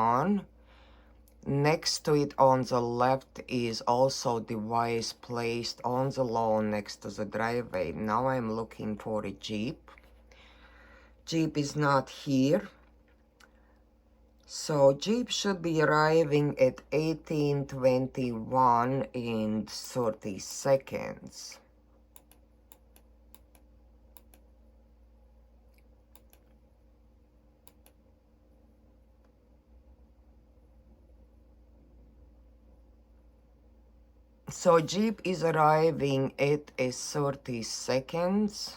on. Next to it on the left is also device placed on the lawn next to the driveway. Now I'm looking for a Jeep. Jeep is not here. So Jeep should be arriving at 18:21 in 30 seconds. So Jeep is arriving at a 30 seconds.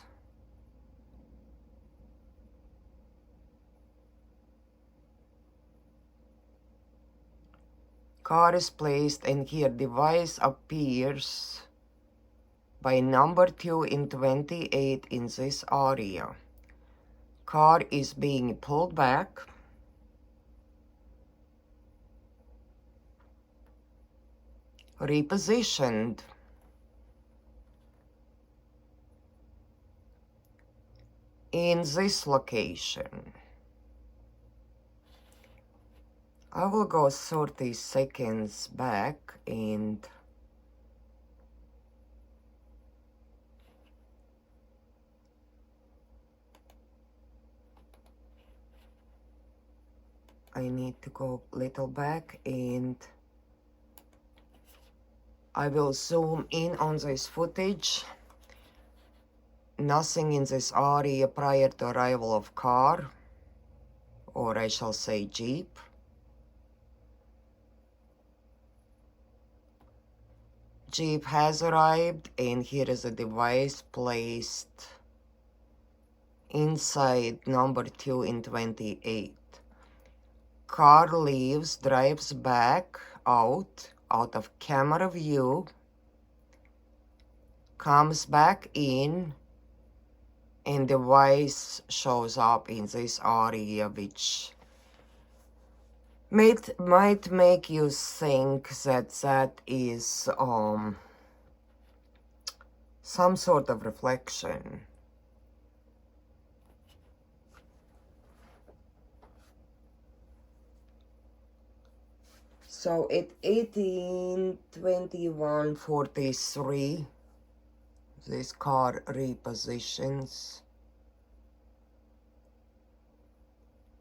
Car is placed and here device appears by number 2 in 28 in this area. Car is being pulled back. Repositioned. In this location. I will go 30 seconds back and I need to go little back and I will zoom in on this footage. Nothing in this area prior to arrival of car, or I shall say Jeep. Jeep has arrived and here is a device placed inside number 2 in 28. Car leaves, drives back out of camera view, comes back in, and device shows up in this area, which might make you think that that is some sort of reflection. So at 18:21:43, this car repositions.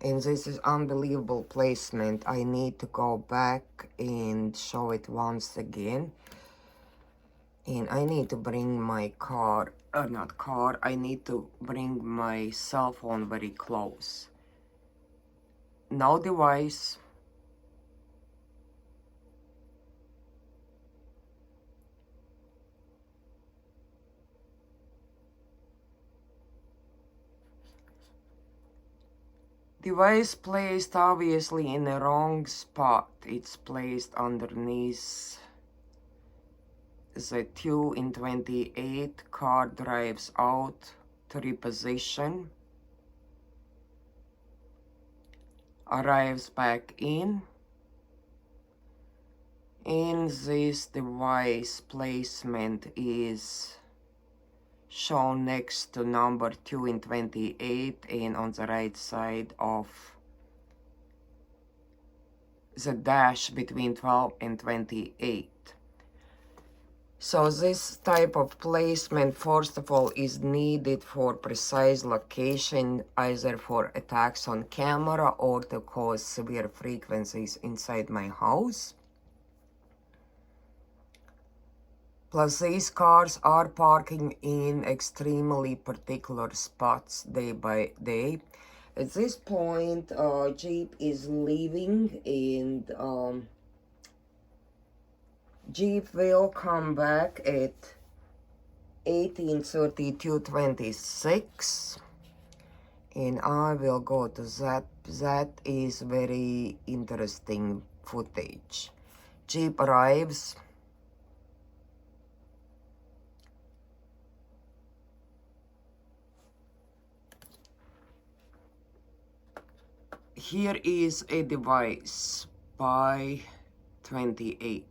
And this is unbelievable placement. I need to go back and show it once again. And I need to bring my I need to bring my cell phone very close. No device. Device placed obviously in the wrong spot. It's placed underneath the 2 in 28. Car drives out to reposition. Arrives back in. And this device placement is shown next to number 2 in 28 and on the right side of the dash between 12 and 28. So this type of placement, first of all, is needed for precise location, either for attacks on camera or to cause severe frequencies inside my house. Plus, these cars are parking in extremely particular spots day by day. At this point, Jeep is leaving and Jeep will come back at 18:32:26. And I will go to that. That is very interesting footage. Jeep arrives. Here is a device by 28.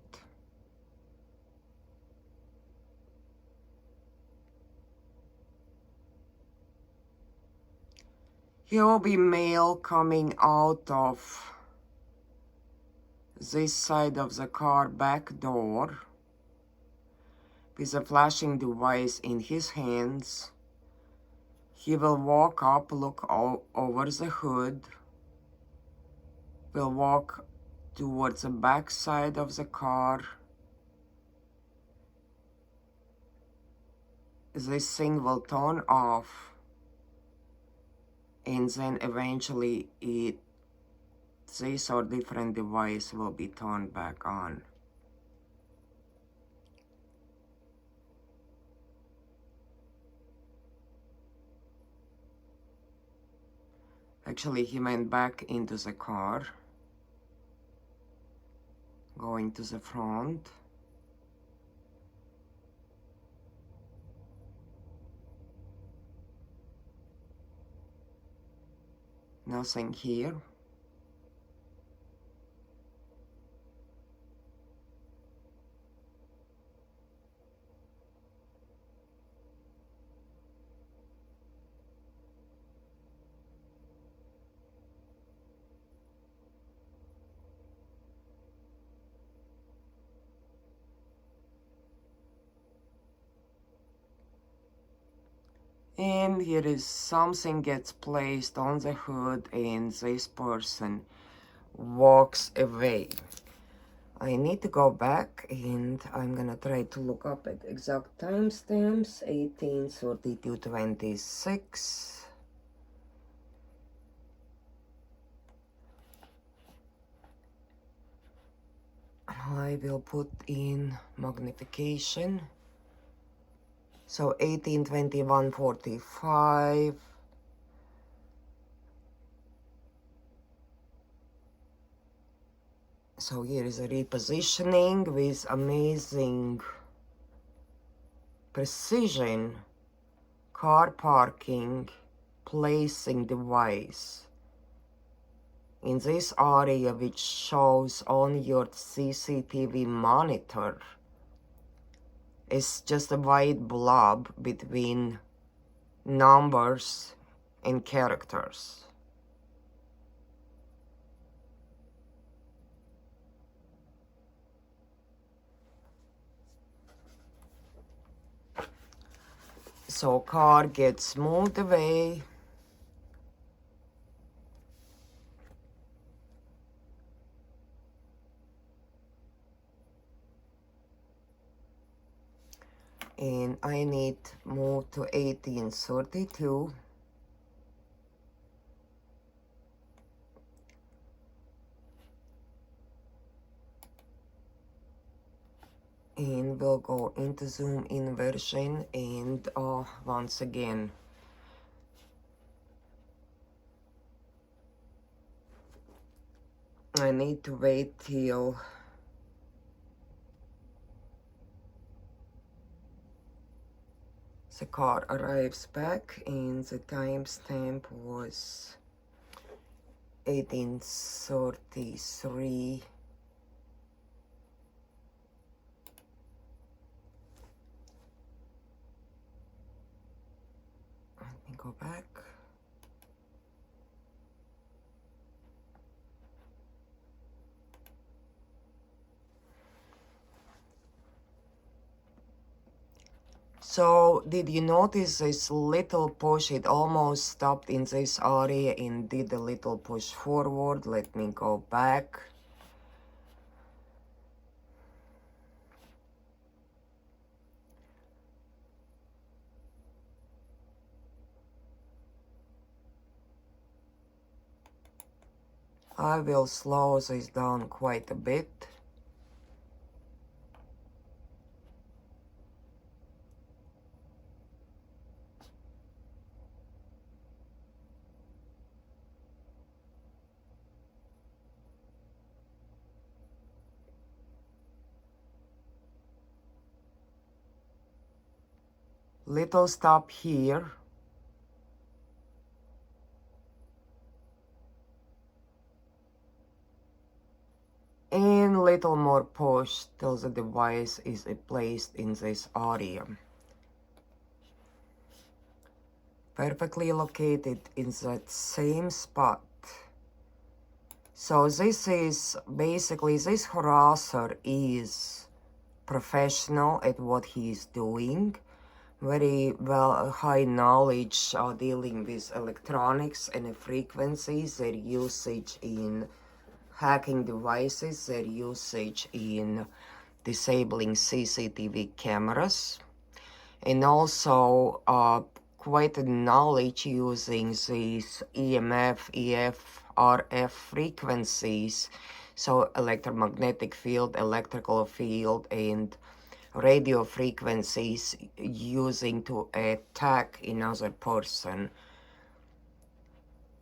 Here will be mail coming out of this side of the car back door with a flashing device in his hands. He will walk up, look over the hood, will walk towards the back side of the car. This thing will turn off, and then eventually this or different device will be turned back on. Actually, he went back into the car, going to the front. Nothing here. And here is something gets placed on the hood and this person walks away. I need to go back and I'm gonna try to look up at exact timestamps. 18:32:26. I will put in magnification. So 18:21:45. So here is a repositioning with amazing precision, car parking, placing device in this area which shows on your CCTV monitor. It's just a white blob between numbers and characters. So car gets moved away. And I need move to 18:32. And we'll go into zoom in version and once again I need to wait till the car arrives back, and the timestamp was 18:33. Let me go back. So did you notice this little push? It almost stopped in this area and did a little push forward. Let me go back. I will slow this down quite a bit. Little stop here. And little more push till the device is placed in this area. Perfectly located in that same spot. So this is basically, this harasser is professional at what he is doing, very well, high knowledge dealing with electronics and frequencies, their usage in hacking devices, their usage in disabling CCTV cameras, and also quite a knowledge using these EMF, EF, RF frequencies, so electromagnetic field, electrical field, and radio frequencies using to attack another person.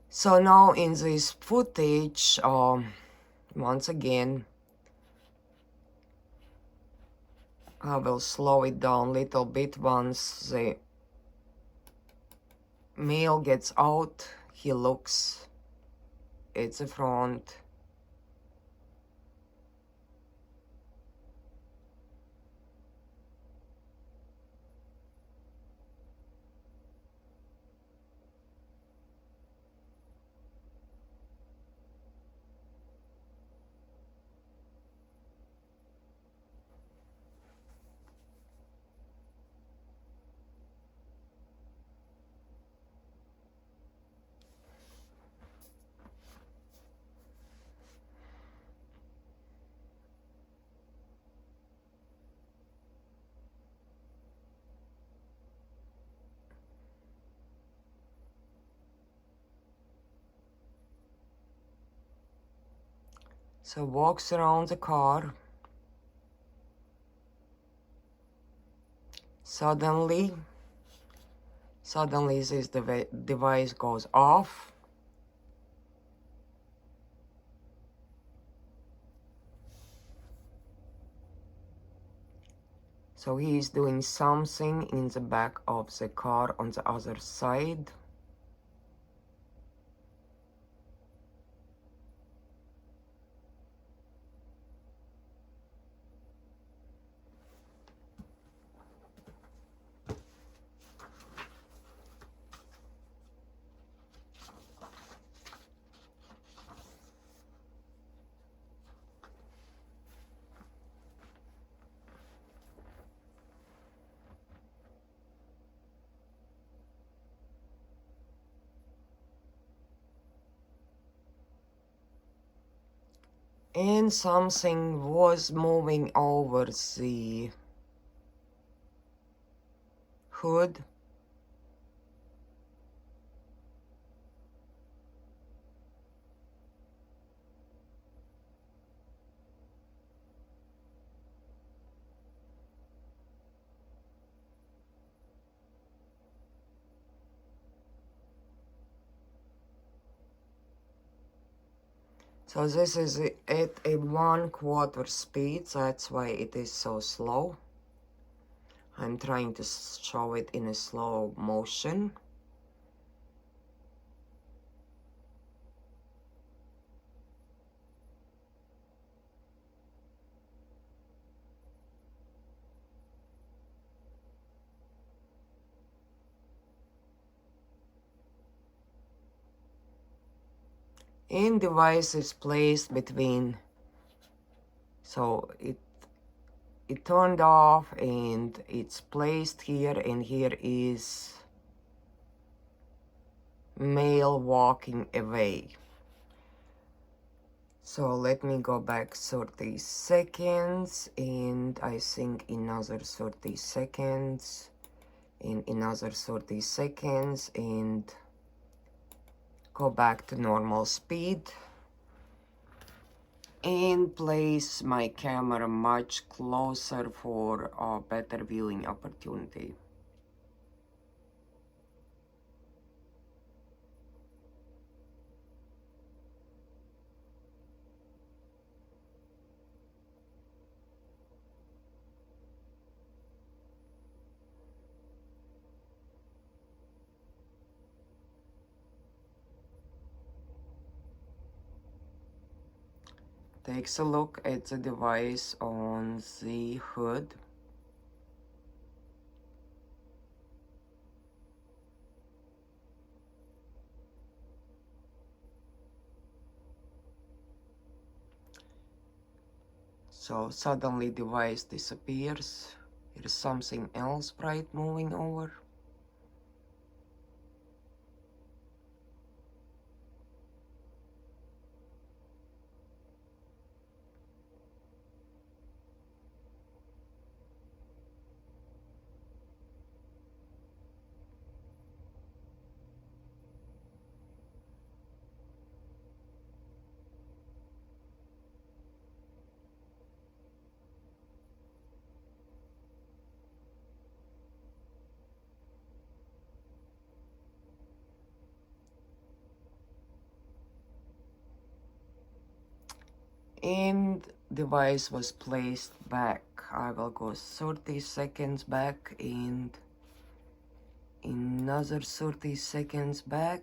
So now in this footage, once again, I will slow it down a little bit. Once the male gets out, he looks at the front. So walks around the car. Suddenly this device goes off. So he is doing something in the back of the car on the other side. And something was moving over the hood. So this is at a 1/4 speed, that's why it is so slow. I'm trying to show it in a slow motion. And device is placed between, so it turned off and it's placed here, and here is male walking away. So let me go back 30 seconds, and I think another 30 seconds, and another 30 seconds, and go back to normal speed. And place my camera much closer for a better viewing opportunity. Takes a look at the device on the hood. So suddenly device disappears. There is something else bright moving over. And device was placed back. I will go 30 seconds back and another 30 seconds back.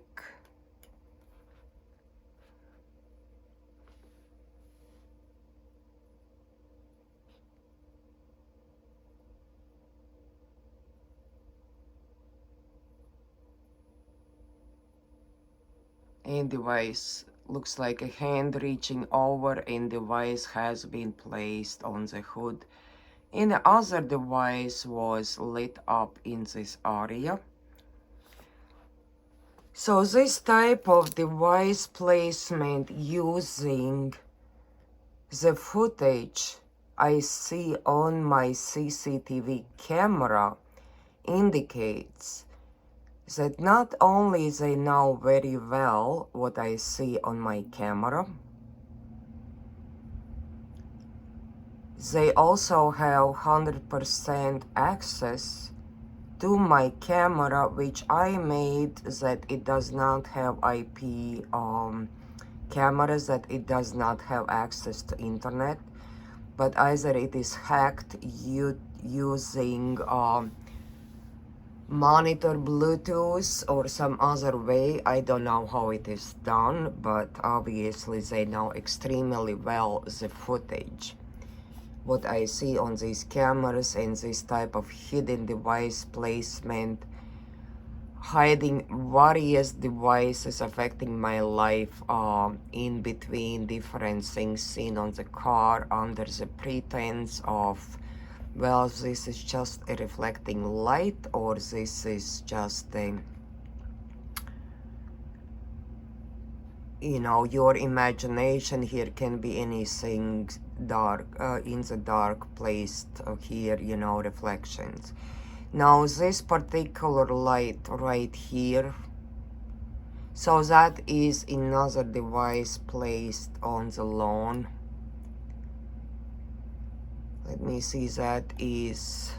And device looks like a hand reaching over, and device has been placed on the hood. And the other device was lit up in this area. So this type of device placement using the footage I see on my CCTV camera indicates that not only they know very well what I see on my camera, they also have 100% access to my camera, which I made that it does not have IP cameras, that it does not have access to internet, but either it is hacked using monitor Bluetooth or some other way. I don't know how it is done, but obviously they know extremely well the footage. What I see on these cameras and this type of hidden device placement, hiding various devices affecting my life in between different things seen on the car under the pretense of, well, this is just a reflecting light, or this is just a, you know, your imagination. Here can be anything dark, in the dark placed here, you know, reflections. Now this particular light right here, so that is another device placed on the lawn. Let me see, that is,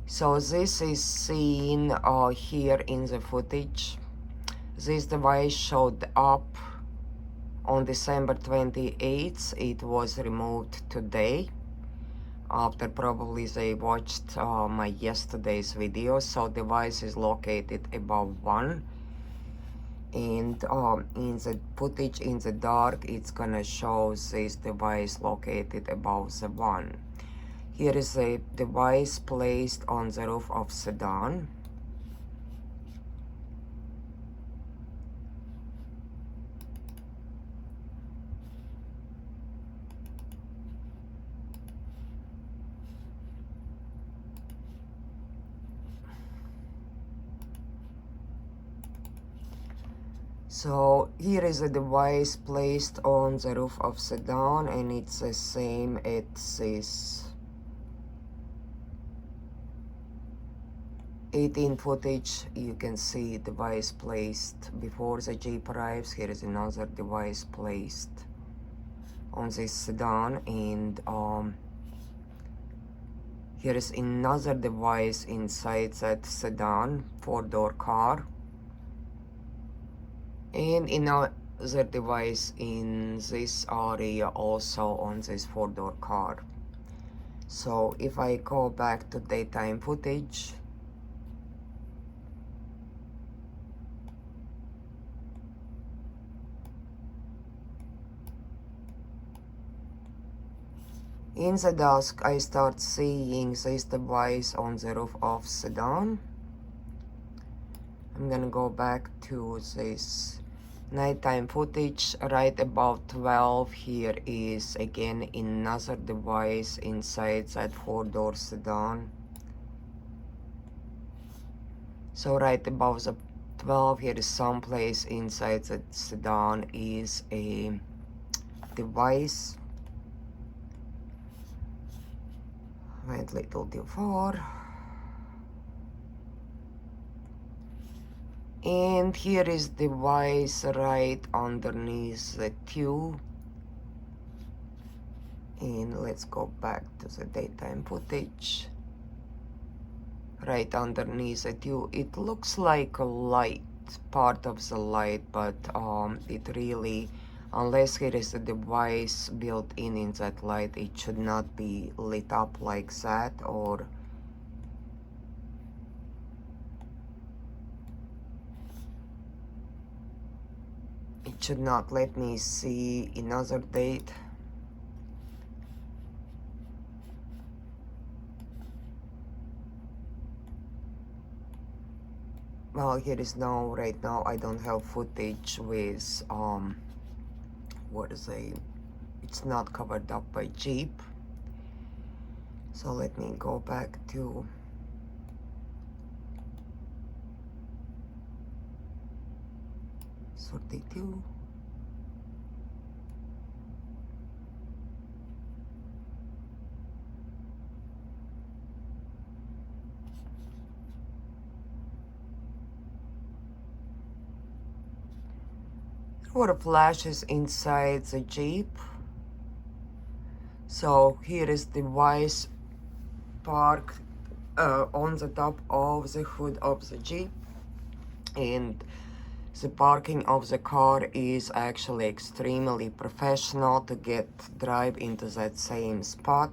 so this is seen here in the footage. This device showed up on December 28th. It was removed today after probably they watched my yesterday's video. So device is located above 1, and in the footage in the dark it's gonna show this device located above the 1. Here is a device placed on the roof of sedan. So here is a device placed on the roof of sedan, and it's the same at this 18 footage. You can see device placed before the Jeep arrives. Here is another device placed on this sedan, and here is another device inside that sedan 4-door car, and another device in this area also on this 4-door car. So if I go back to daytime footage, in the dusk I start seeing this device on the roof of sedan. I'm gonna go back to this Nighttime footage right about 12. Here is again another device inside that 4-door sedan. So right above the 12, here is someplace inside the sedan is a device. Wait little before. And here is device right underneath the tube. And let's go back to the daytime footage. Right underneath the tube, it looks like a light, part of the light, but it really, unless here is a device built in that light, it should not be lit up like that, or it should not let me see another date. Well, here is no, right now I don't have footage with what is it's not covered up by Jeep. So let me go back to .32. There were flashes inside the Jeep. So here is the device parked on the top of the hood of the Jeep, and the parking of the car is actually extremely professional to get drive into that same spot.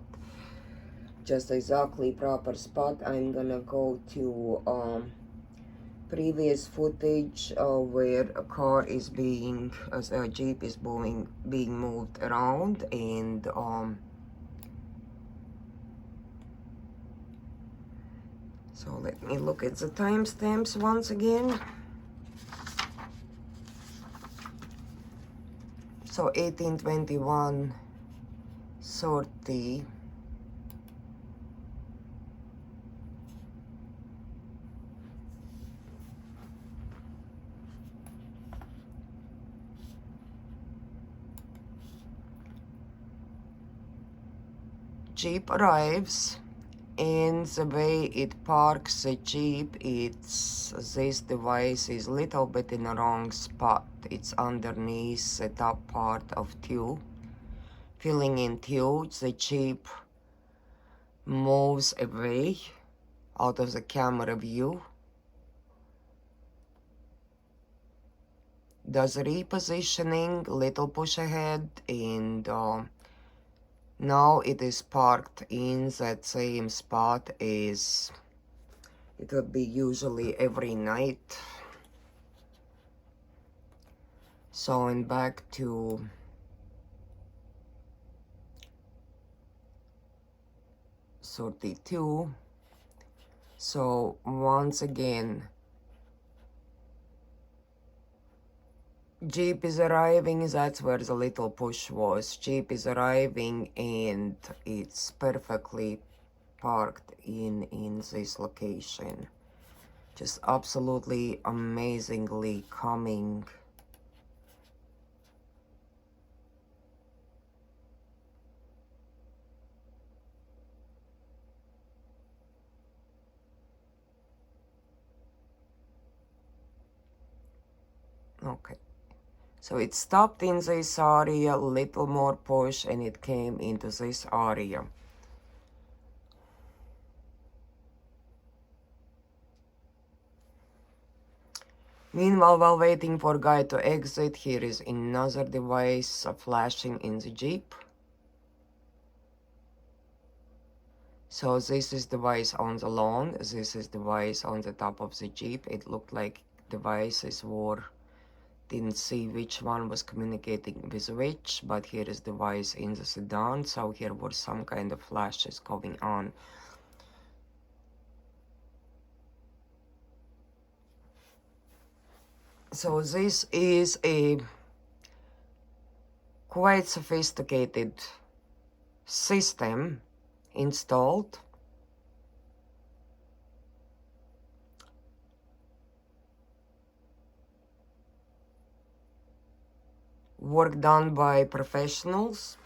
Just exactly proper spot. I'm gonna go to previous footage where a car is being, as a Jeep is being moved around, and so let me look at the timestamps once again. So 18:21:30. Jeep arrives, and the way it parks the Jeep, it's this device is little bit in the wrong spot. It's underneath the top part of tube. Filling in tube, the Jeep moves away out of the camera view. Does repositioning, little push ahead, and now it is parked in that same spot as it would be usually every night. So, and back to .32. So once again, Jeep is arriving. That's where the little push was. Jeep is arriving, and it's perfectly parked in this location. Just absolutely amazingly calming. Okay, so it stopped in this area, little more push, and it came into this area. Meanwhile, while waiting for guy to exit, here is another device flashing in the Jeep. So this is device on the lawn, this is device on the top of the Jeep. It looked like devices were, didn't see which one was communicating with which, but here is device in the sedan, so here were some kind of flashes going on. So this is a quite sophisticated system installed. Work done by professionals.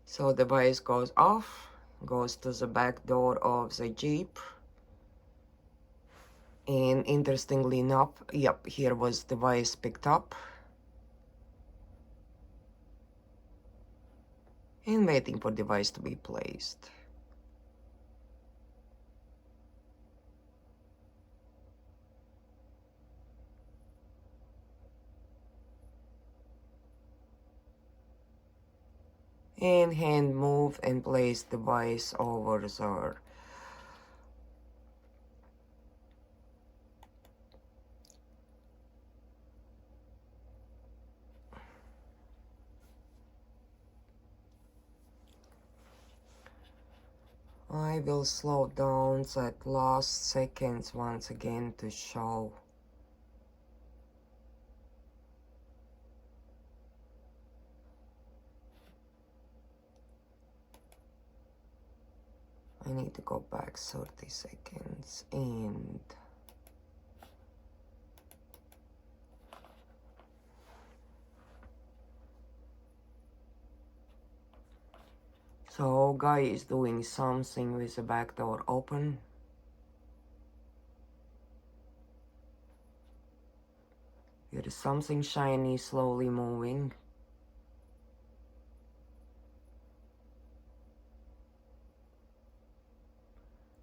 So the device goes off, goes to the back door of the Jeep. And interestingly enough, yep, here was the device picked up. And waiting for device to be placed. And hand move and place device over there. I will slow down that last seconds once again to show. I need to go back 30 seconds and so guy is doing something with the back door open. There is something shiny slowly moving.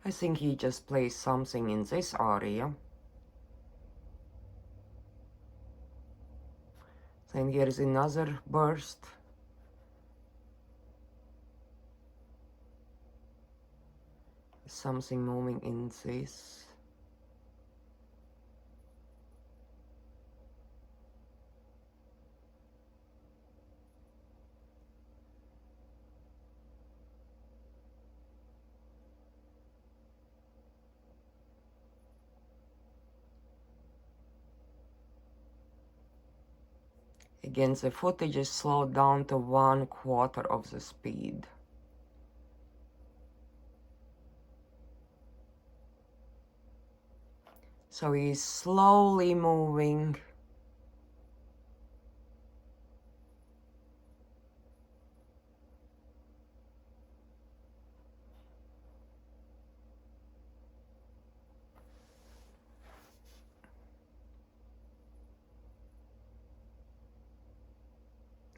I think he just placed something in this area. Then here is another burst. Something moving in this. Again, the footage is slowed down to 1/4 of the speed. So he's slowly moving.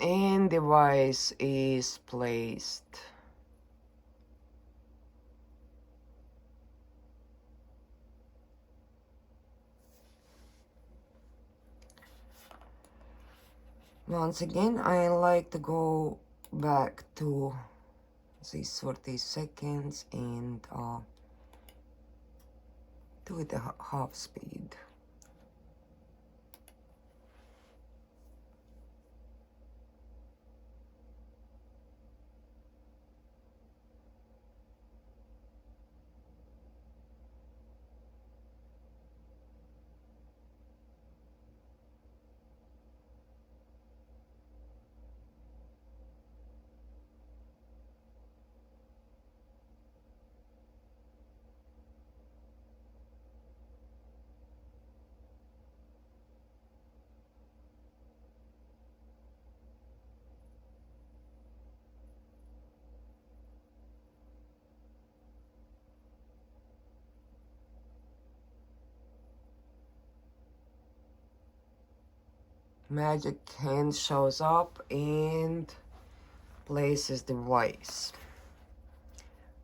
And device is placed. Once again, I like to go back to these 30 seconds and do it at half speed. Magic hand shows up and places the device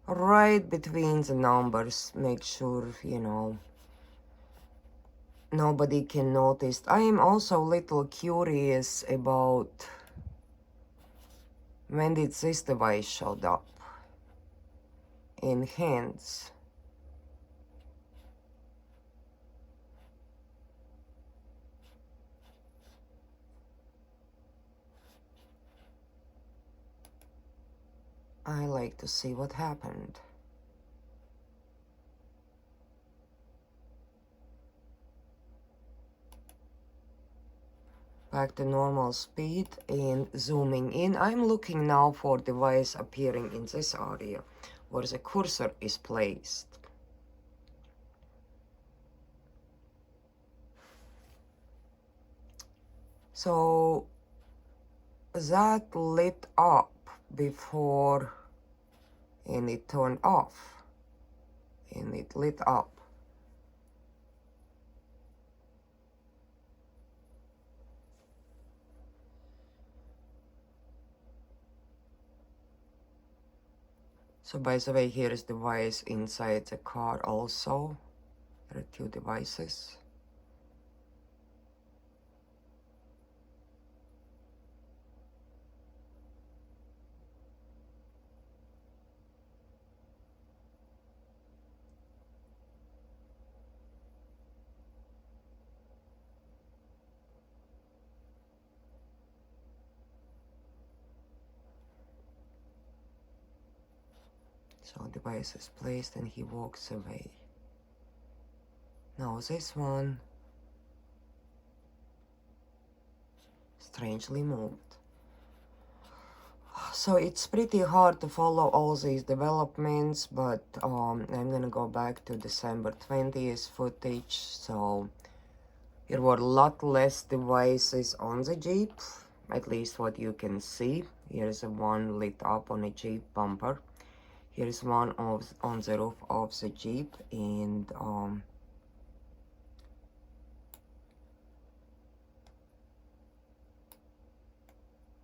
right between the numbers. Make sure, you know, nobody can notice. I am also a little curious about when did this device showed up in hands. I like to see what happened. Back to normal speed and zooming in. I'm looking now for device appearing in this area where the cursor is placed. So that lit up before and it turned off and it lit up. So by the way, here is device inside the car also. There are two devices. So device is placed and he walks away. Now this one strangely moved. So it's pretty hard to follow all these developments, but I'm gonna go back to December 20th footage. So there were a lot less devices on the Jeep, at least what you can see. Here's one lit up on a Jeep bumper. Here's one on the roof of the Jeep, and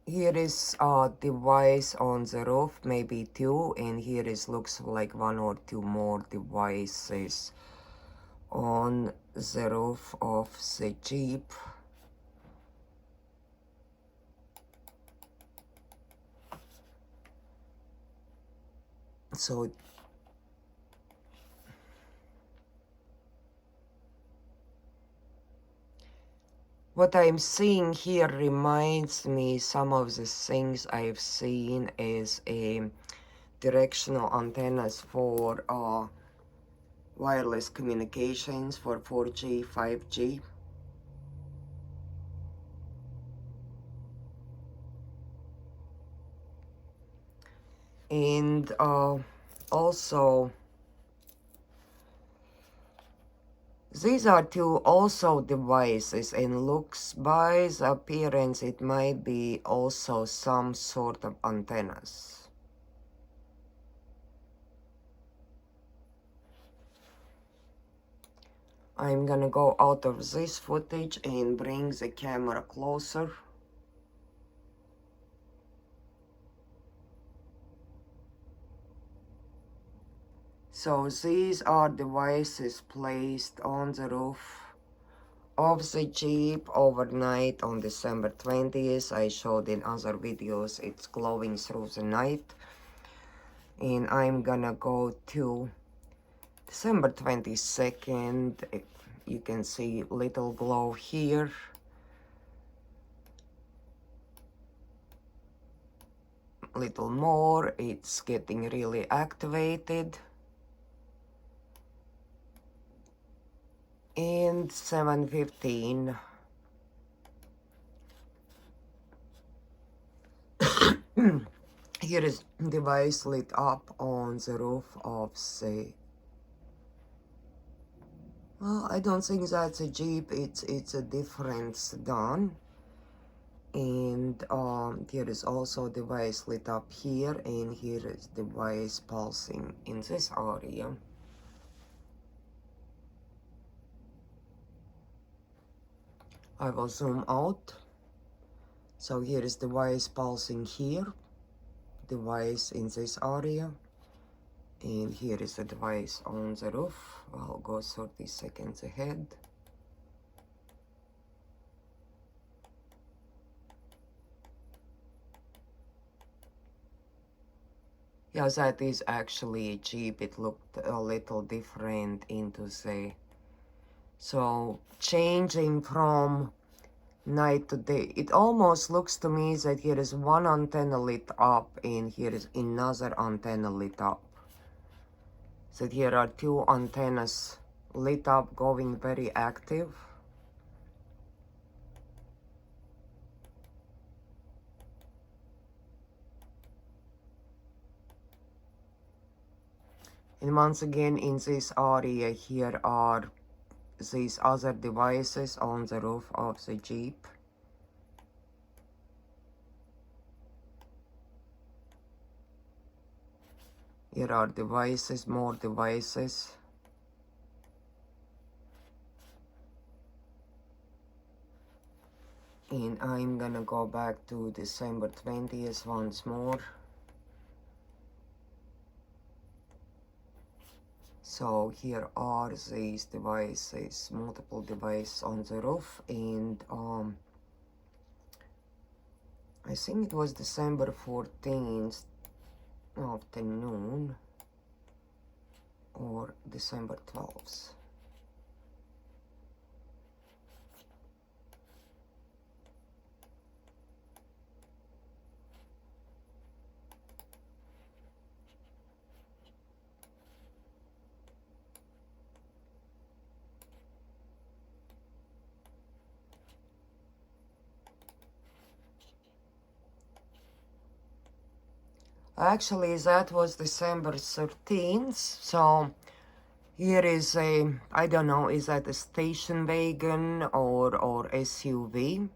here is a device on the roof, maybe two, and here is looks like one or two more devices on the roof of the Jeep. So what I'm seeing here reminds me some of the things I've seen as a directional antennas for wireless communications for 4G, 5G. And also, these are two also devices, and looks by the appearance it might be also some sort of antennas. I'm gonna go out of this footage and bring the camera closer. So these are devices placed on the roof of the Jeep overnight on December 20th. I showed in other videos it's glowing through the night. And I'm gonna go to December 22nd. You can see little glow here. Little more, it's getting really activated. And 7:15. Here is device lit up on the roof of the, well, I don't think that's a Jeep, it's a different sedan. And here is also device lit up here, and here is device pulsing in this area. I will zoom out. So here is device pulsing here, device in this area, and here is the device on the roof. I'll go 30 seconds ahead. Yeah, that is actually a Jeep. It looked a little different into the, so changing from night to day. It almost looks to me that here is one antenna lit up and here is another antenna lit up. So here are two antennas lit up, going very active. And once again, in this area here are these other devices on the roof of the Jeep. Here are devices, more devices. And I'm gonna go back to December 20th once more. So here are these devices, multiple devices on the roof, and I think it was December 14th afternoon or December 12th. Actually, that was December 13th. So here is a, I don't know, is that a station wagon or SUV?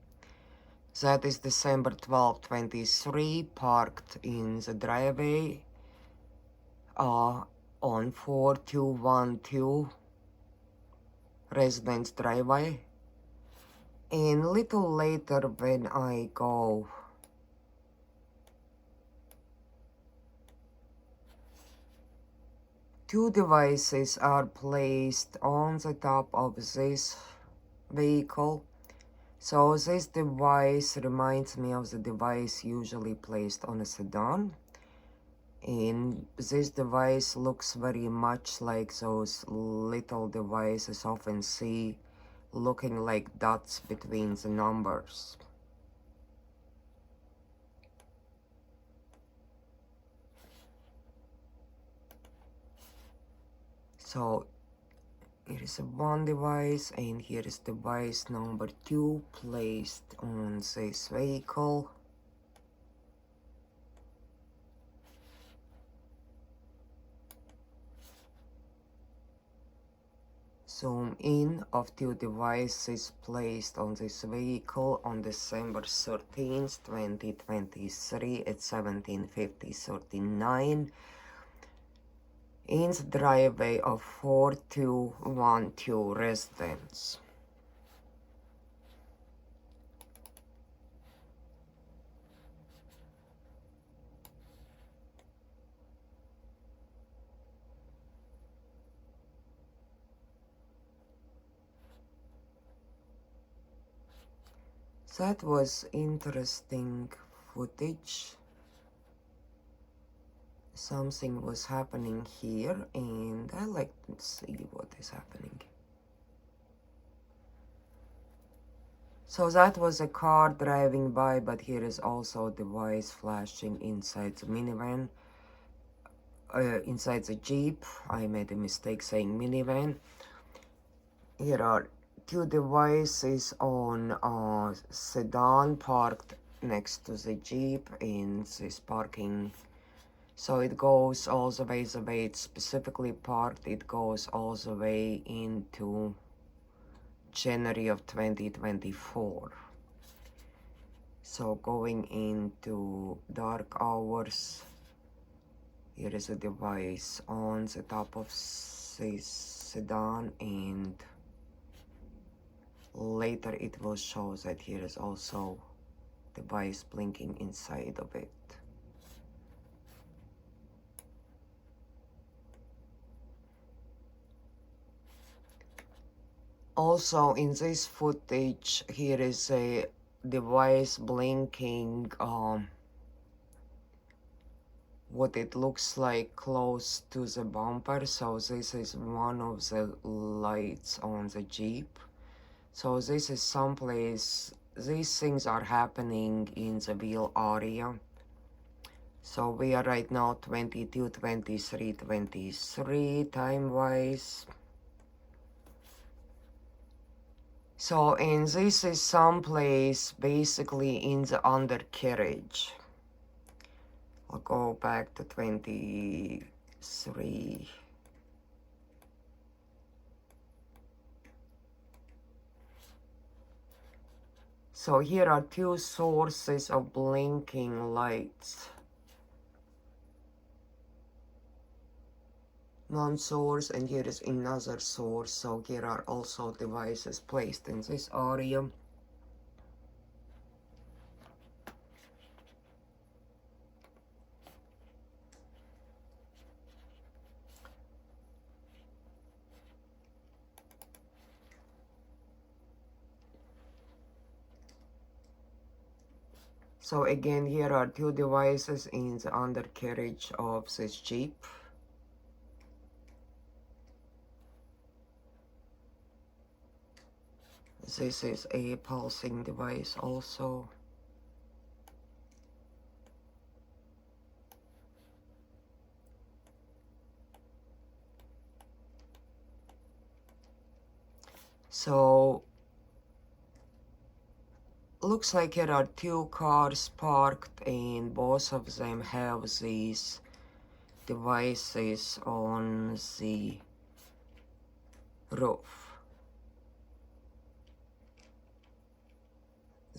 That is December 12, 23, parked in the driveway on 4212 Residence Driveway. And little later when I go two devices are placed on the top of this vehicle. So this device reminds me of the device usually placed on a sedan. And this device looks very much like those little devices often see looking like dots between the numbers. So here is one device, and here is device number 2 placed on this vehicle. Zoom in of two devices placed on this vehicle on December 13th, 2023 at 17:50:39 in the driveway of 4212 Residence. That was interesting footage. Something was happening here, and I like to see what is happening. So that was a car driving by, but here is also a device flashing inside the minivan, inside the Jeep. I made a mistake saying minivan. Here are two devices on a sedan parked next to the Jeep in this parking. So it goes all the way it's specifically parked, it goes all the way into January of 2024. So going into dark hours, here is a device on the top of this sedan, and later it will show that here is also device blinking inside of it. Also in this footage, here is a device blinking what it looks like close to the bumper. So this is one of the lights on the Jeep. So this is someplace these things are happening in the wheel area. So we are right now 22, 23, 23 time-wise. So, and this is someplace basically in the undercarriage. I'll go back to 23. So here are two sources of blinking lights. One source, and here is another source. So here are also devices placed in this area. So again, here are two devices in the undercarriage of this Jeep. This is a pulsing device also. So looks like here are two cars parked, and both of them have these devices on the roof.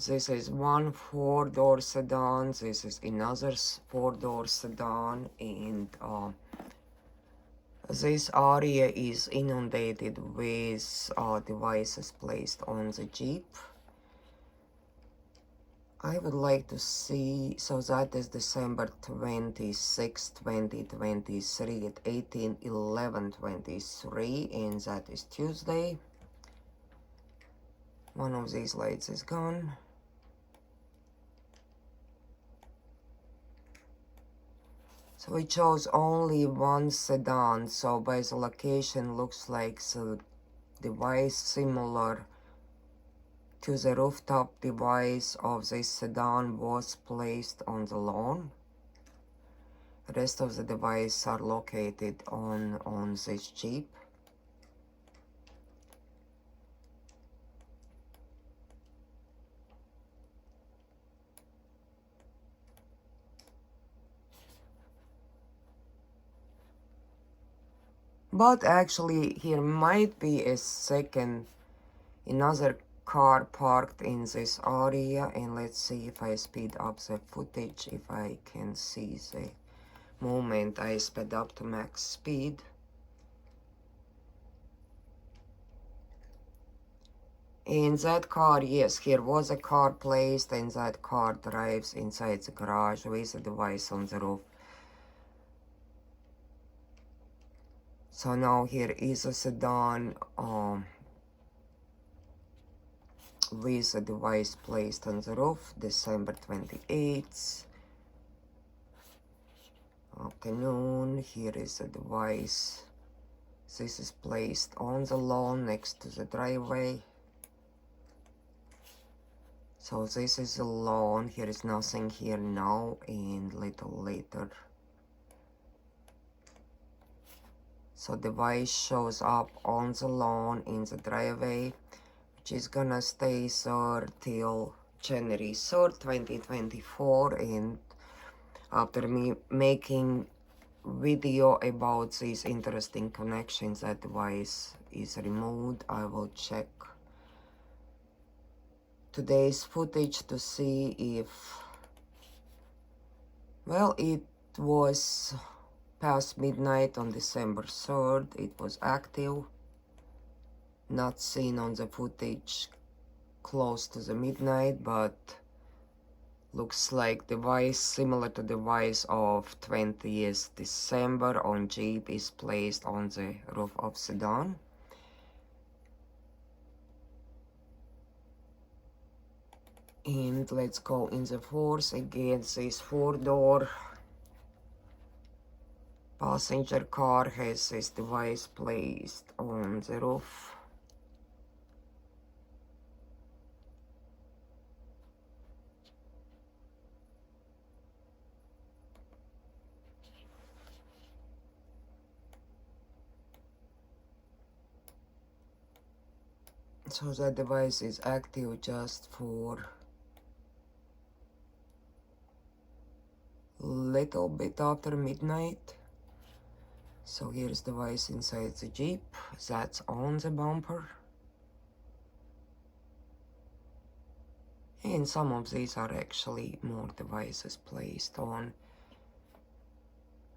This is one 4-door sedan, this is another 4-door sedan, and this area is inundated with devices placed on the Jeep. I would like to see, so that is December 26, 2023 at 18:11:23, and that is Tuesday. One of these lights is gone. So we chose only one sedan, so by the location looks like the device similar to the rooftop device of this sedan was placed on the lawn. The rest of the devices are located on this Jeep. But actually here might be another car parked in this area, and let's see if I speed up the footage, if I can see the moment I sped up to max speed. In that car, yes, here was a car placed, and that car drives inside the garage with a device on the roof. So now here is a sedan with a device placed on the roof, December 28th. Afternoon, here is a device. This is placed on the lawn next to the driveway. So this is the lawn, here is nothing here now, and little later. So device shows up on the lawn in the driveway, which is gonna stay there till January 3rd, 2024, and after me making video about these interesting connections, that device is removed. I will check today's footage to see if, well, it was past midnight on December 3rd. It was active, not seen on the footage close to the midnight, but looks like device similar to device of 20th December on Jeep is placed on the roof of sedan. And let's go in the force again. This 4-door passenger car has this device placed on the roof. So that device is active just for little bit after midnight. So here's the device inside the Jeep that's on the bumper. And some of these are actually more devices placed on.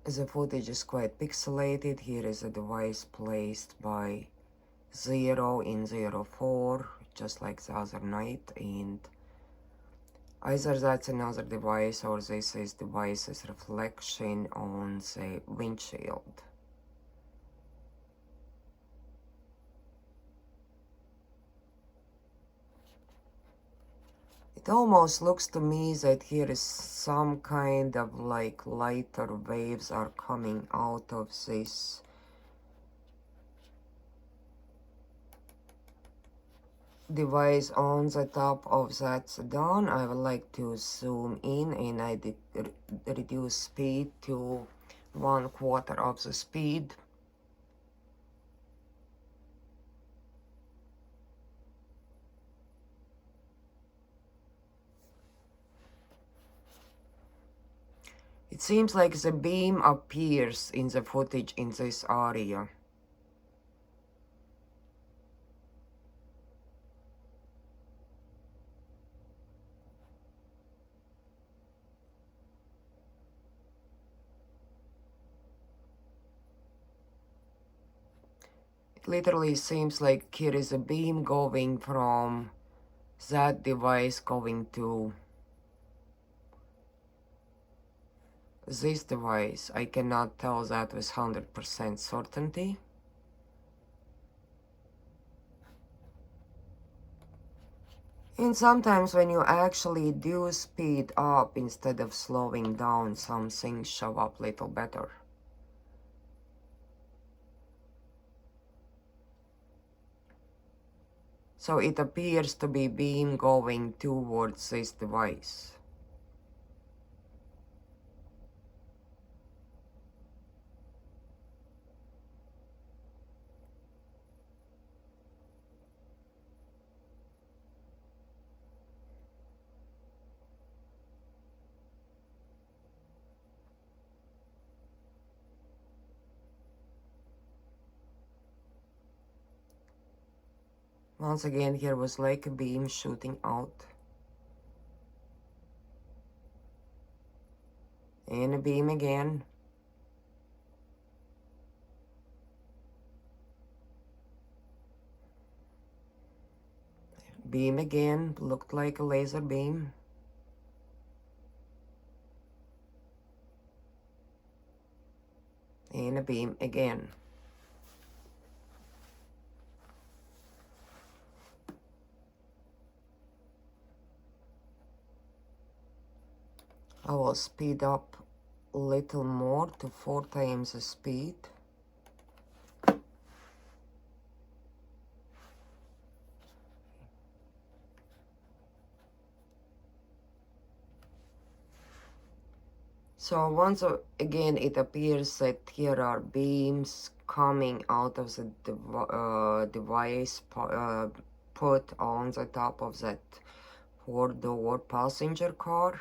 The footage is quite pixelated. Here is a device placed by 0 in 04, just like the other night, and either that's another device or this is device's reflection on the windshield. It almost looks to me that here is some kind of like lighter waves are coming out of this device on the top of that sedan. I would like to zoom in and I reduce speed to 1/4 of the speed. It seems like the beam appears in the footage in this area. It literally seems like here is a beam going from that device going to this device. I cannot tell that with 100% certainty. And sometimes when you actually do speed up instead of slowing down, some things show up a little better. So it appears to be beam going towards this device. Once again, here was like a beam shooting out. And a beam again. Beam again, looked like a laser beam. And a beam again. I will speed up a little more to 4 times the speed. So once again, it appears that here are beams coming out of the device put on the top of that 4-door passenger car.